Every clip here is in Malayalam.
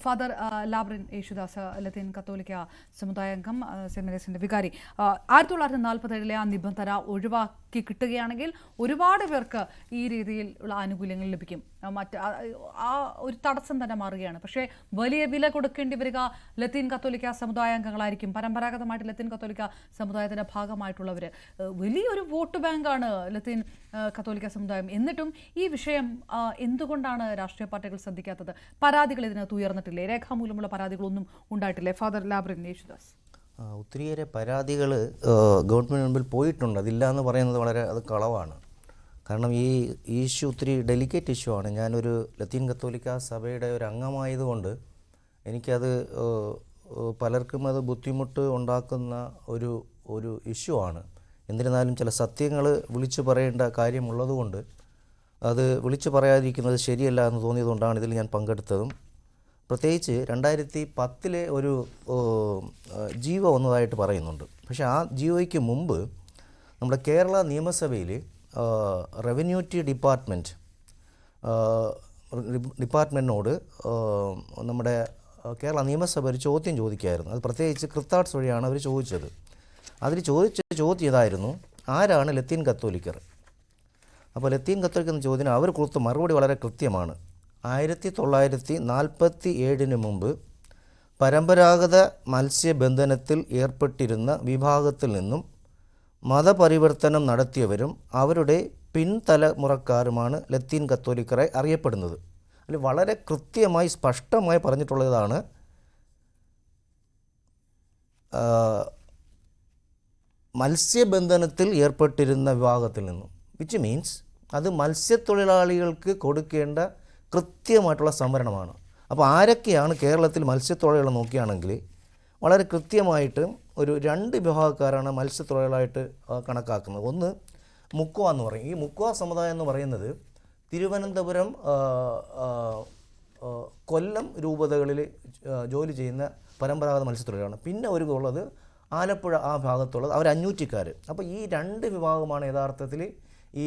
ഫാദർ ലാബ്രിൻ യേശുദാസ് ലത്തീൻ കത്തോലിക്ക സമുദായാംഗം സെമിനേഴ്സിന്റെ വികാരി 1947 ആ നിബന്ധന ഒഴിവാക്കി കിട്ടുകയാണെങ്കിൽ ഒരുപാട് പേർക്ക് ഈ രീതിയിലുള്ള ആനുകൂല്യങ്ങൾ ലഭിക്കും. ആ ഒരു തടസ്സം തന്നെ മാറുകയാണ്. പക്ഷേ വലിയ വില കൊടുക്കേണ്ടി വരിക ലത്തീൻ കത്തോലിക്ക സമുദായാംഗങ്ങളായിരിക്കും. പരമ്പരാഗതമായിട്ട് ലത്തീൻ കത്തോലിക്ക സമുദായത്തിന്റെ ഭാഗമായിട്ടുള്ളവർ വലിയൊരു വോട്ട് ബാങ്കാണ് ലത്തീൻ കത്തോലിക്ക സമുദായം. എന്നിട്ടും ഈ വിഷയം എന്തുകൊണ്ടാണ് രാഷ്ട്രീയ പാർട്ടികൾ ശ്രദ്ധിക്കാത്തത്? പരാതികൾ ഇതിനകത്ത് ഉയർന്നിട്ടില്ലേ? രേഖാമൂലമുള്ള പരാതികളൊന്നും ഉണ്ടായിട്ടില്ലേ? ഫാദർ ലാബ്രിൻ യേശുദാസ്, ഒത്തിരിയേറെ പരാതികൾ ഗവൺമെൻറ് മുമ്പിൽ പോയിട്ടുണ്ട്. അതില്ല എന്ന് പറയുന്നത് വളരെ അത് കളവാണ്. കാരണം ഈ ഇഷ്യൂ ഒത്തിരി ഡെലിക്കേറ്റ് ഇഷ്യൂ ആണ്. ഞാനൊരു ലത്തീൻ കത്തോലിക്ക സഭയുടെ ഒരു അംഗമായതുകൊണ്ട് എനിക്കത് പലർക്കും അത് ബുദ്ധിമുട്ട് ഉണ്ടാക്കുന്ന ഒരു ഇഷ്യൂ ആണ്. എന്നിരുന്നാലും ചില സത്യങ്ങൾ വിളിച്ചു പറയേണ്ട കാര്യമുള്ളതുകൊണ്ട് അത് വിളിച്ചു പറയാതിരിക്കുന്നത് ശരിയല്ല എന്ന് തോന്നിയതുകൊണ്ടാണ് ഇതിൽ ഞാൻ പങ്കെടുത്തതും. പ്രത്യേകിച്ച് 2010 ഒരു ജീവ വന്നതായിട്ട് പറയുന്നുണ്ട്. പക്ഷേ ആ ജീവയ്ക്ക് മുമ്പ് നമ്മുടെ കേരള നിയമസഭയിൽ റവന്യൂറ്റി ഡിപ്പാർട്ട്മെൻറ്റിനോട് നമ്മുടെ കേരള നിയമസഭ ഒരു ചോദ്യം ചോദിക്കുകയായിരുന്നു. അത് പ്രത്യേകിച്ച് ക്രിത്താട്സ് വഴിയാണ് അവർ ചോദിച്ചത്. അതിൽ ചോദിച്ച ചോദ്യം ഇതായിരുന്നു: ആരാണ് ലത്തീൻ കത്തോലിക്കർ? അപ്പോൾ ലത്തീൻ കത്തോലിക്കർ എന്ന ചോദ്യം അവർ കൊടുത്ത മറുപടി വളരെ കൃത്യമാണ്. 1947 മുമ്പ് പരമ്പരാഗത മത്സ്യബന്ധനത്തിൽ ഏർപ്പെട്ടിരുന്ന വിഭാഗത്തിൽ നിന്നും മതപരിവർത്തനം നടത്തിയവരും അവരുടെ പിൻതലമുറക്കാരുമാണ് ലത്തീൻ കത്തോലിക്കരായി അറിയപ്പെടുന്നത്. അതിൽ വളരെ കൃത്യമായി സ്പഷ്ടമായി പറഞ്ഞിട്ടുള്ളതാണ് മത്സ്യബന്ധനത്തിൽ ഏർപ്പെട്ടിരുന്ന വിഭാഗത്തിൽ നിന്നും, വിച്ച് മീൻസ് അത് മത്സ്യത്തൊഴിലാളികൾക്ക് കൊടുക്കേണ്ട കൃത്യമായിട്ടുള്ള സംവരണമാണ്. അപ്പോൾ ആരൊക്കെയാണ് കേരളത്തിൽ മത്സ്യത്തൊഴിലാളികൾ നോക്കുകയാണെങ്കിൽ വളരെ കൃത്യമായിട്ട് ഒരു 2 വിഭാഗക്കാരാണ് മത്സ്യത്തൊഴിലാളികളായിട്ട് കണക്കാക്കുന്നത്. ഒന്ന് മുക്കുവ എന്ന് പറയും. ഈ മുക്കുവ സമുദായം എന്ന് പറയുന്നത് തിരുവനന്തപുരം, കൊല്ലം രൂപതകളിൽ ജോലി ചെയ്യുന്ന പരമ്പരാഗത മത്സ്യത്തൊഴിലാളികളാണ്. പിന്നെ ഒരു ഉള്ളത് ആലപ്പുഴ ആ ഭാഗത്തുള്ളത് അവർ അഞ്ഞൂറ്റിക്കാർ. അപ്പോൾ ഈ 2 വിഭാഗമാണ് യഥാർത്ഥത്തിൽ ഈ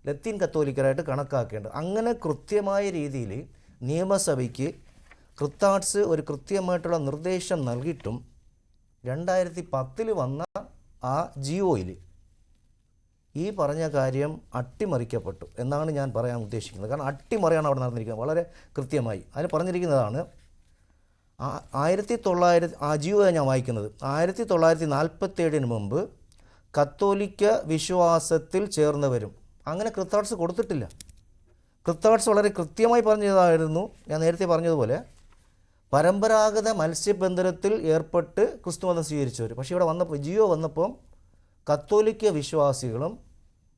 ലത്തീൻ കത്തോലിക്കരായിട്ട് കണക്കാക്കേണ്ടത്. അങ്ങനെ കൃത്യമായ രീതിയിൽ നിയമസഭയ്ക്ക് ക്രിത്താട്സ് ഒരു കൃത്യമായിട്ടുള്ള നിർദ്ദേശം നൽകിയിട്ടും 2010 വന്ന ആ ജിയോയിൽ ഈ പറഞ്ഞ കാര്യം അട്ടിമറിക്കപ്പെട്ടു എന്നാണ് ഞാൻ പറയാൻ ഉദ്ദേശിക്കുന്നത്. കാരണം അട്ടിമറിയാണ് അവിടെ നടന്നിരിക്കുന്നത് വളരെ കൃത്യമായി. അതിന് പറഞ്ഞിരിക്കുന്നതാണ് 1900 ആ ജിയോ ഞാൻ വായിക്കുന്നത് 1947 മുമ്പ് കത്തോലിക്ക വിശ്വാസത്തിൽ ചേർന്നവരും. അങ്ങനെ ക്രിത്താട്സ് കൊടുത്തിട്ടില്ല. ക്രിത്താട്സ് വളരെ കൃത്യമായി പറഞ്ഞതായിരുന്നു ഞാൻ നേരത്തെ പറഞ്ഞതുപോലെ പരമ്പരാഗത മത്സ്യബന്ധനത്തിൽ ഏർപ്പെട്ട് ക്രിസ്തുമതം സ്വീകരിച്ചവർ. പക്ഷേ ഇവിടെ വന്നപ്പോൾ ജിയോ വന്നപ്പോൾ കത്തോലിക്ക വിശ്വാസികളും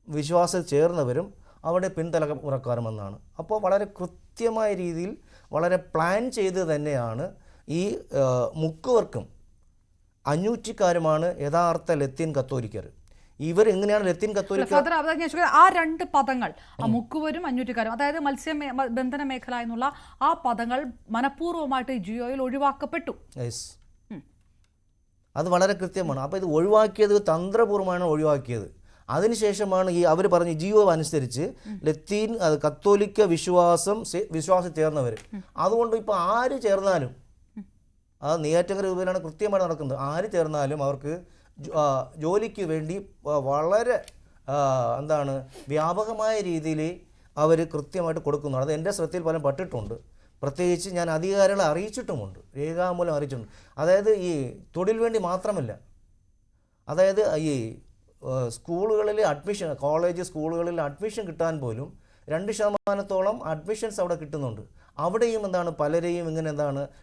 വിശ്വാസത്തിൽ ചേർന്നവരും അവിടെ പിൻതലമുറക്കാരുമെന്നാണ്. അപ്പോൾ വളരെ കൃത്യമായ രീതിയിൽ വളരെ പ്ലാൻ ചെയ്ത് തന്നെയാണ് ഈ മുക്കുവർക്കും അഞ്ഞൂറ്റിക്കാരുമാണ് യഥാർത്ഥ ലത്തീൻ കത്തോലിക്കർ. ഇവരെങ്ങനെയാണ് ലത്തീൻ കത്തോലിക്ക? ആ 2 പദങ്ങൾ, മുക്കുവരും അഞ്ഞൂറ്റിക്കാരും, അതായത് മത്സ്യബന്ധന മേഖല എന്നുള്ള ആ പദങ്ങൾ മനഃപൂർവ്വമായിട്ട് ജിയോയിൽ ഒഴിവാക്കപ്പെട്ടു. യെസ്, അത് വളരെ കൃത്യമാണ്. അപ്പോൾ ഇത് ഒഴിവാക്കിയത് തന്ത്രപൂർവ്വമാണ് ഒഴിവാക്കിയത്. അതിനുശേഷമാണ് ഈ അവർ പറഞ്ഞ ജിയോ അനുസരിച്ച് ലത്തീൻ കത്തോലിക്ക വിശ്വാസം ചേർന്നവർ. അതുകൊണ്ട് ഇപ്പോൾ ആര് ചേർന്നാലും അത് നെയ്യാറ്റിൻകര രൂപയിലാണ് കൃത്യമായിട്ട് നടക്കുന്നത്. ആര് ചേർന്നാലും അവർക്ക് ജോലിക്ക് വേണ്ടി വളരെ വ്യാപകമായ രീതിയിൽ അവർ കൃത്യമായിട്ട് കൊടുക്കുന്നു. അത് എൻ്റെ ശ്രദ്ധയിൽ പലരും പെട്ടിട്ടുണ്ട്. പ്രത്യേകിച്ച് ഞാൻ അധികാരികളെ അറിയിച്ചിട്ടുമുണ്ട്, രേഖാമൂലം അറിയിച്ചിട്ടുണ്ട്. അതായത് ഈ തൊഴിൽ വേണ്ടി മാത്രമല്ല, അതായത് ഈ സ്കൂളുകളിൽ അഡ്മിഷൻ, കോളേജ് സ്കൂളുകളിൽ അഡ്മിഷൻ കിട്ടാൻ പോലും 2% അഡ്മിഷൻസ് അവിടെ കിട്ടുന്നുണ്ട്. അവിടെയും പലരെയും ഇങ്ങനെ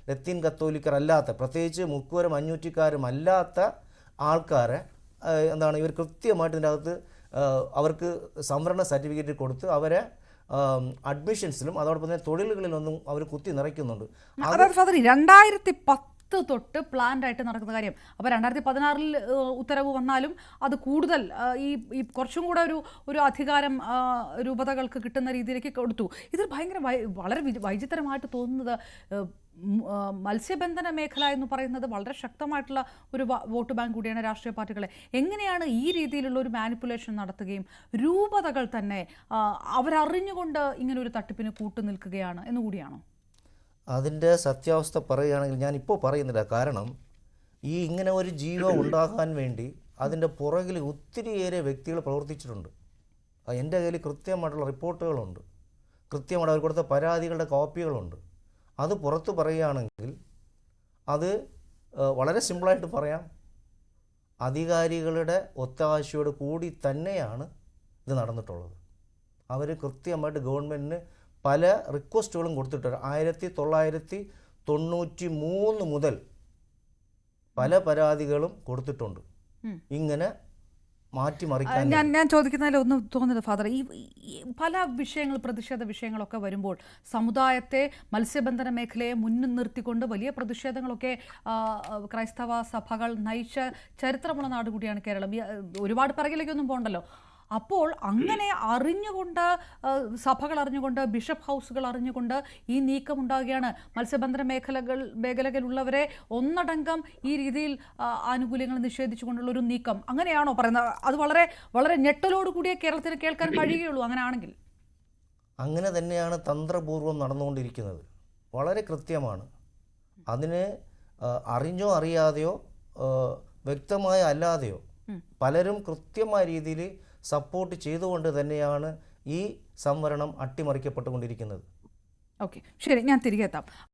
ലത്തീൻ കത്തോലിക്കർ അല്ലാത്ത, പ്രത്യേകിച്ച് മുക്കുവരും അഞ്ഞൂറ്റിക്കാരും അല്ലാത്ത ആൾക്കാരെ ഇവർ കൃത്യമായിട്ട് ഇതിൻ്റെ അകത്ത് അവർക്ക് സംവരണ സർട്ടിഫിക്കറ്റ് കൊടുത്ത് അവരെ അഡ്മിഷൻസിലും അതോടൊപ്പം തന്നെ തൊഴിലുകളിലൊന്നും അവർ കുത്തി നിറയ്ക്കുന്നുണ്ട്. അതായത് 2010 തൊട്ട് പ്ലാൻഡ് ആയിട്ട് നടക്കുന്ന കാര്യം. അപ്പോൾ 2016 ഉത്തരവ് വന്നാലും അത് കൂടുതൽ ഈ കുറച്ചും കൂടെ ഒരു അധികാരം രൂപതകൾക്ക് കിട്ടുന്ന രീതിയിലേക്ക് കൊടുത്തു. ഇതിൽ വളരെ വൈചിത്രമായിട്ട് തോന്നുന്നത് മത്സ്യബന്ധന മേഖല എന്ന് പറയുന്നത് വളരെ ശക്തമായിട്ടുള്ള ഒരു വോട്ട് ബാങ്ക് കൂടിയാണ് രാഷ്ട്രീയ പാർട്ടികളെ. എങ്ങനെയാണ് ഈ രീതിയിലുള്ള ഒരു മാനിപ്പുലേഷൻ നടത്തുകയും രൂപതകൾ തന്നെ അവരറിഞ്ഞുകൊണ്ട് ഇങ്ങനെ ഒരു തട്ടിപ്പിന് കൂട്ടുനിൽക്കുകയാണ് എന്നുകൂടിയാണോ? അതിൻ്റെ സത്യാവസ്ഥ പറയുകയാണെങ്കിൽ ഞാനിപ്പോൾ പറയുന്നില്ല. കാരണം ഈ ഇങ്ങനെ ഒരു ജീവൻ ഉണ്ടാകാൻ വേണ്ടി അതിൻ്റെ പുറകിൽ ഒത്തിരിയേറെ വ്യക്തികൾ പ്രവർത്തിച്ചിട്ടുണ്ട്. എൻ്റെ കയ്യിൽ കൃത്യമായിട്ടുള്ള റിപ്പോർട്ടുകളുണ്ട്, കൃത്യമായിട്ട് അവർ കൊടുത്ത പരാതികളുടെ കോപ്പികളുണ്ട്. അത് പുറത്ത് പറയുകയാണെങ്കിൽ അത് വളരെ സിമ്പിളായിട്ട് പറയാം, അധികാരികളുടെ ഒത്താശയോട് കൂടി തന്നെയാണ് ഇത് നടന്നിട്ടുള്ളത്. അവർ കൃത്യമായിട്ട് ഗവൺമെൻറ്റിന് പല റിക്വസ്റ്റുകളും കൊടുത്തിട്ടുണ്ട്. 1993 മുതൽ പല പരാതികളും കൊടുത്തിട്ടുണ്ട് ഇങ്ങനെ മാറ്റിമറിക്കാൻ. ഞാൻ ചോദിക്കുന്നതിൽ ഒന്ന് തോന്നുന്നത് ഫാദർ, ഈ പല വിഷയങ്ങൾ, പ്രതിഷേധ വിഷയങ്ങളൊക്കെ വരുമ്പോൾ സമുദായത്തെ, മത്സ്യബന്ധന മേഖലയെ മുന്നിൽ നിർത്തിക്കൊണ്ട് വലിയ പ്രതിഷേധങ്ങളൊക്കെ ക്രൈസ്തവ സഭകൾ നയിച്ച ചരിത്രമുള്ള നാട് കൂടിയാണ് കേരളം. ഒരുപാട് പിറകിലേക്കൊന്നും പോകണ്ടല്ലോ. അപ്പോൾ അങ്ങനെ അറിഞ്ഞുകൊണ്ട്, സഭകൾ അറിഞ്ഞുകൊണ്ട്, ബിഷപ്പ് ഹൗസുകൾ അറിഞ്ഞുകൊണ്ട് ഈ നീക്കം ഉണ്ടാവുകയാണ്. മത്സ്യബന്ധന മേഖലകളിലുള്ളവരെ ഒന്നടങ്കം ഈ രീതിയിൽ ആനുകൂല്യങ്ങൾ നിഷേധിച്ചുകൊണ്ടുള്ള ഒരു നീക്കം, അങ്ങനെയാണോ പറയുന്നത്? അത് വളരെ വളരെ ഞെട്ടലോടുകൂടിയേ കേരളത്തിന് കേൾക്കാൻ കഴിയുകയുള്ളൂ. അങ്ങനെയാണെങ്കിൽ അങ്ങനെ തന്നെയാണ് തന്ത്രപൂർവ്വം നടന്നുകൊണ്ടിരിക്കുന്നത്. വളരെ കൃത്യമാണ്. അതിന് അറിഞ്ഞോ അറിയാതെയോ വ്യക്തമായ അല്ലാതെയോ പലരും കൃത്യമായ രീതിയിൽ സപ്പോർട്ട് ചെയ്തുകൊണ്ട് തന്നെയാണ് ഈ സംവരണം അട്ടിമറിക്കപ്പെട്ടുകൊണ്ടിരിക്കുന്നത്. ഓക്കെ, ശരി, ഞാൻ തിരികെ എത്താം.